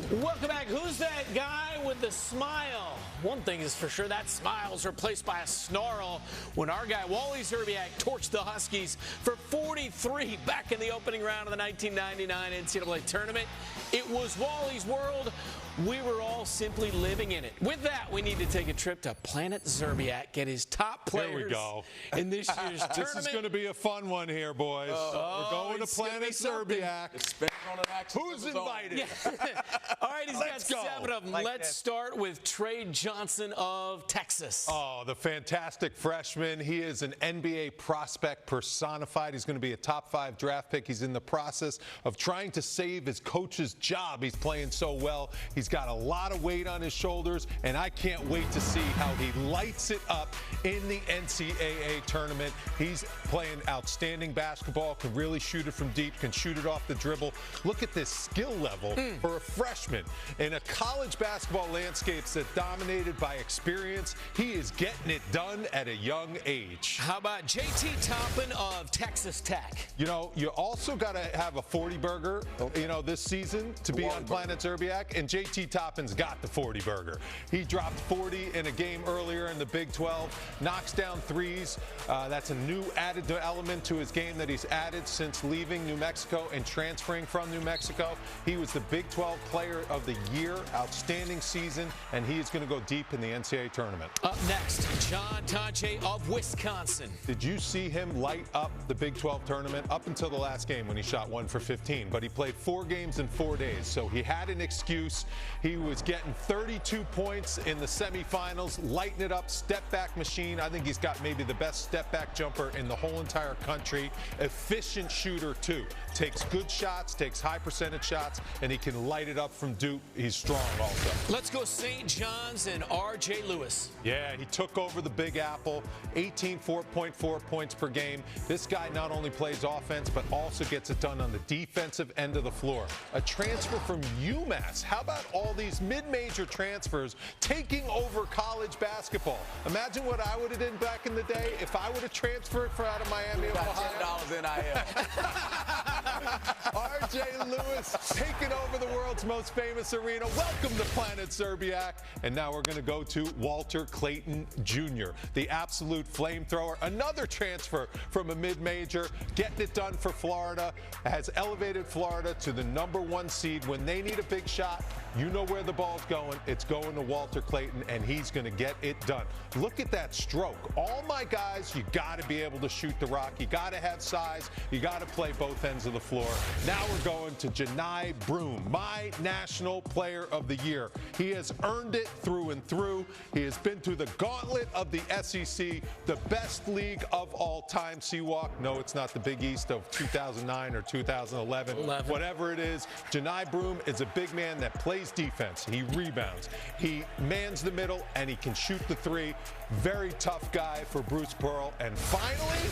Welcome back. Who's that guy with the smile? One thing is for sure, that smile's replaced by a snarl when our guy Wally Szczerbiak torched the Huskies for 43 back in the opening round of the 1999 NCAA Tournament. It was Wally's world. We were all simply living in it. With that, we need to take a trip to Planet Szczerbiak, get his top players in this year's tournament. This is going to be a fun one here, boys. We're going to Planet Szczerbiak. Who's invited? Yeah. All right, he's got 7 of them. Let's start with Trey Johnson of Texas. Oh, the fantastic freshman. He is an NBA prospect personified. He's going to be a top 5 draft pick. He's in the process of trying to save his coach's job. He's playing so well. He's got a lot of weight on his shoulders, and I can't wait to see how he lights it up in the NCAA tournament. He's playing outstanding basketball, can really shoot it from deep, can shoot it off the dribble. Look at this skill level for a freshman. In a college basketball landscape that's dominated by experience, he is getting it done at a young age. How about JT Toppin of Texas Tech? You know, you also got to have a 40-burger, this season to be on Planet Szczerbiak, and JT Toppin's got the 40-burger. He dropped 40 in a game earlier in the Big 12, knocks down threes. That's a new added element to his game that he's added since leaving New Mexico and transferring from New Mexico. He was the Big 12 Player of the Year, outstanding season, and he is going to go deep in the NCAA tournament. Up next, John Tonche of Wisconsin. Did you see him light up the Big 12 tournament up until the last game when he shot 1 for 15? But he played 4 games in 4 days, so he had an excuse. He was getting 32 points in the semifinals, lighting it up, step-back machine. I think he's got maybe the best step-back jumper in the whole entire country. Efficient shooter, too. Takes good shots, takes high-percentage shots, and he can light it up from Duke. He's strong also. Let's go St. John's and R.J. Lewis. Yeah, he took over the Big Apple, 4.4 points per game. This guy not only plays offense, but also gets it done on the defensive end of the floor. A transfer from UMass. How about all these mid-major transfers taking over college basketball? Imagine what I would have done back in the day if I would have transferred out of Miami, Ohio. $10 NIL. R.J. Lewis taking over the world's most famous arena. Welcome to Planet Szczerbiak. And now we're going to go to Walter Clayton Jr., the absolute flamethrower. Another transfer from a mid-major, getting it done for Florida, has elevated Florida to the #1 seed. When they need a big shot, you know where the ball's going. It's going to Walter Clayton, and he's going to get it done. Look at that stroke. All my guys, you got to be able to shoot the rock. You got to have size. You got to play both ends of the floor. Now we're going to Johni Broome, my National Player of the Year. He has earned it through and through. He has been through the gauntlet of the SEC, the best league of all time. Seawalk. No, it's not the Big East of 2009 or 2011. Whatever it is, Johni Broome is a big man that plays defense. He rebounds. He mans the middle, and he can shoot the 3. Very tough guy for Bruce Pearl. And finally,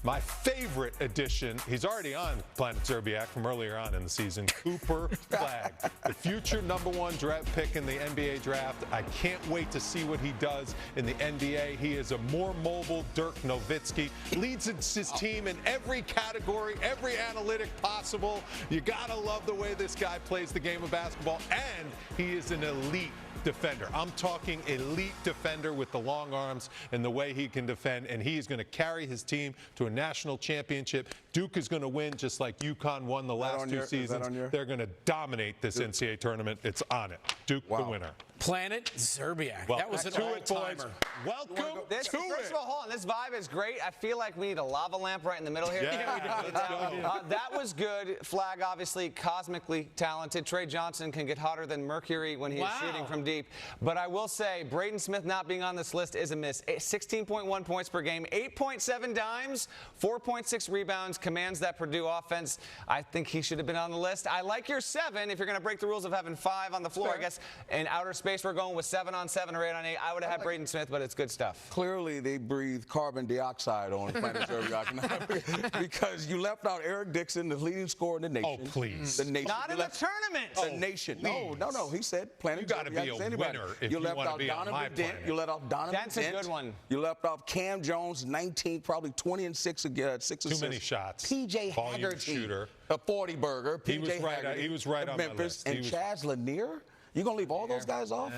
my favorite addition, he's already on Planet Szczerbiak from earlier on in the season, Cooper Flagg, the future #1 draft pick in the NBA draft. I can't wait to see what he does in the NBA. He is a more mobile Dirk Nowitzki, leads his team in every category, every analytic possible. You gotta love the way this guy plays the game of basketball, and he is an elite defender. I'm talking elite defender with the long arms and the way he can defend, and he is going to carry his team to a national championship. Duke is going to win just like UConn won the last 2 seasons. They're going to dominate this NCAA tournament. It's on it. Duke the winner. Planet Szczerbiak. Well, that was an all-timer. Welcome to it. First of all, hold on. This vibe is great. I feel like we need a lava lamp right in the middle here. Yeah, let's go. That was good. Flagg, obviously, cosmically talented. Trey Johnson can get hotter than Mercury when he is shooting from deep. But I will say, Braden Smith not being on this list is a miss. 16.1 points per game, 8.7 dimes, 4.6 rebounds, commands that Purdue offense. I think he should have been on the list. I like your 7 if you're going to break the rules of having 5 on the floor, I guess, in outer space. space we're going with 7-on-7 or 8-on-8. I would have had Braden Smith, but it's good stuff. Clearly, they breathe carbon dioxide on Planet Szczerbiak because you left out Eric Dixon, the leading scorer in the nation. Oh, please. The nation. Not in the tournament. The nation. No. He said Planet You got to be a winner if you want to be on my planet. You let off Donovan That's Dent. a good one. You left off Cam Jones, 19, probably 20 and 6 again. 6 Too assists. many shots. P.J. Volume Haggerty, shooter. a 40 burger. He was right of on my Memphis, list. and Chaz Lanier. You gonna leave all those guys off?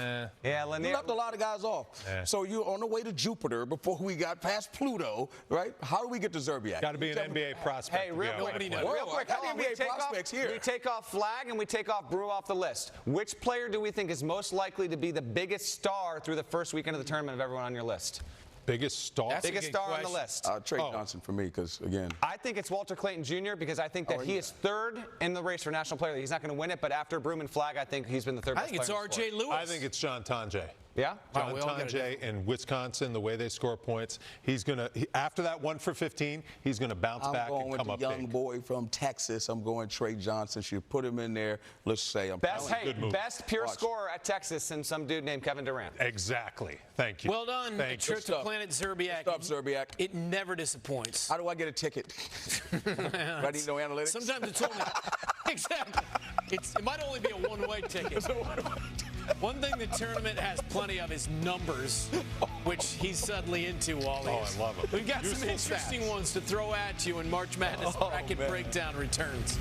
Yeah, Lanier. You left a lot of guys off. So you're on the way to Jupiter before we got past Pluto, right? How do we get to Szczerbiak? Got to be an NBA prospect. Hey, real quick, NBA prospects here. We take off Flag and we take off Brew off the list. Which player do we think is most likely to be the biggest star through the first weekend of the tournament of everyone on your list? Biggest star? Biggest star on the list. Trey Johnson for me, because, again. I think it's Walter Clayton Jr. because I think that he is third in the race for National Player. He's not going to win it, but after Broom and Flag, I think he's been the third best player. I think it's R.J. Lewis. I think it's John Tonje. Yeah? John Tonje in Wisconsin, the way they score points, he's going to, after that 1 for 15, he's going to bounce back and come up big. I'm going with the young boy from Texas. I'm going Trey Johnson. Should put him in there. Let's say best pure scorer at Texas and some dude named Kevin Durant. Exactly. Thank you. Well done. Thank you. Trip to Planet Szczerbiak. What's up, Szczerbiak? It never disappoints. How do I get a ticket? I need no analytics. Sometimes it's only exactly. It might only be a one-way ticket. One thing the tournament has plenty of is numbers, which he's suddenly into, Wally. Oh, I love it. We've got some interesting ones to throw at you when March Madness Bracket Breakdown returns.